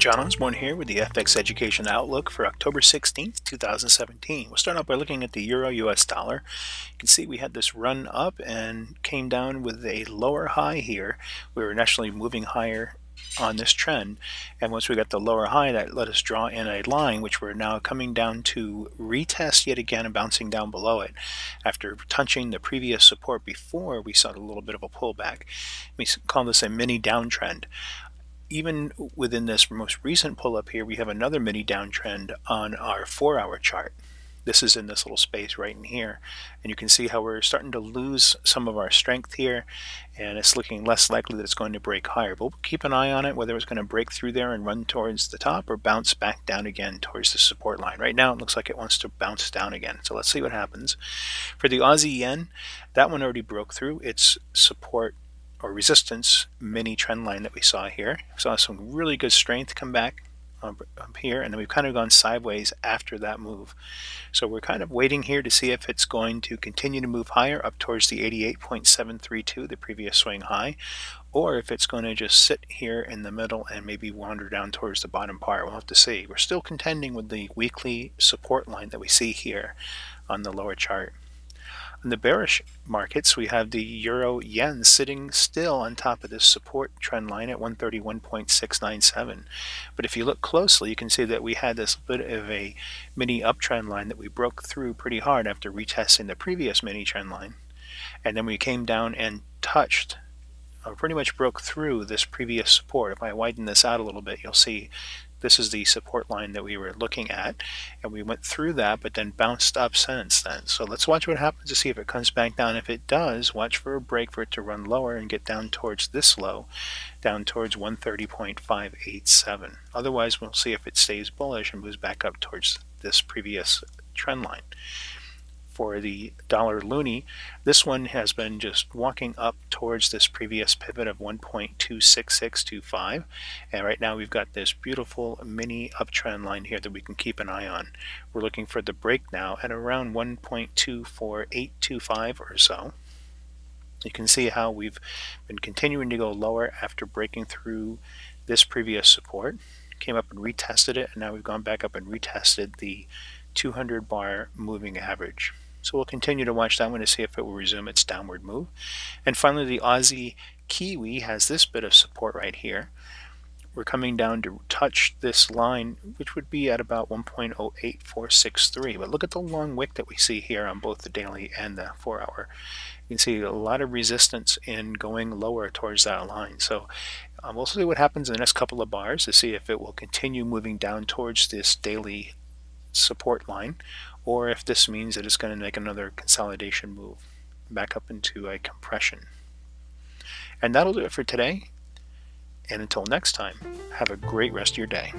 John Osborne here with the FX Education Outlook for October 16th, 2017. We'll start out by looking at the Euro US dollar. You can see we had this run up and came down with a lower high here. We were initially moving higher on this trend, and once we got the lower high, that let us draw in a line which we're now coming down to retest yet again and bouncing down below it. After touching the previous support before, we saw a little bit of a pullback. We call this a mini downtrend. Even within this most recent pull up here, we have another mini downtrend on our 4-hour chart. This is in this little space right in here, and you can see how we're starting to lose some of our strength here, and it's looking less likely that it's going to break higher. But we'll keep an eye on it, whether it's going to break through there and run towards the top or bounce back down again towards the support line. Right now it looks like it wants to bounce down again, so let's see what happens. For the Aussie yen, that one already broke through its support or resistance mini trend line that we saw here. Saw some really good strength come back up here, and then we've kind of gone sideways after that move. So we're kind of waiting here to see if it's going to continue to move higher up towards the 88.732, the previous swing high, or if it's going to just sit here in the middle and maybe wander down towards the bottom part. We'll have to see. We're still contending with the weekly support line that we see here on the lower chart. In the bearish markets, we have the euro yen sitting still on top of this support trend line at 131.697. But if you look closely, you can see that we had this bit of a mini uptrend line that we broke through pretty hard after retesting the previous mini trend line. And then we came down and touched, or pretty much broke through this previous support. If I widen this out a little bit, you'll see this is the support line that we were looking at, and we went through that but then bounced up since then. So let's watch what happens to see if it comes back down. If it does, watch for a break for it to run lower and get down towards this low, down towards 130.587. Otherwise, we'll see if it stays bullish and moves back up towards this previous trend line. For the dollar loonie, this one has been just walking up towards this previous pivot of 1.26625, and right now we've got this beautiful mini uptrend line here that we can keep an eye on. We're looking for the break now at around 1.24825 or so. You can see how we've been continuing to go lower after breaking through this previous support, came up and retested it, and now we've gone back up and retested the 200 bar moving average. So we'll continue to watch that one to see if it will resume its downward move. And finally, the Aussie Kiwi has this bit of support right here. We're coming down to touch this line, which would be at about 1.08463. But look at the long wick that we see here on both the daily and the 4-hour. You can see a lot of resistance in going lower towards that line. So we'll see what happens in the next couple of bars to see if it will continue moving down towards this daily support line, or if this means that it's going to make another consolidation move back up into a compression. And that'll do it for today. And until next time, have a great rest of your day.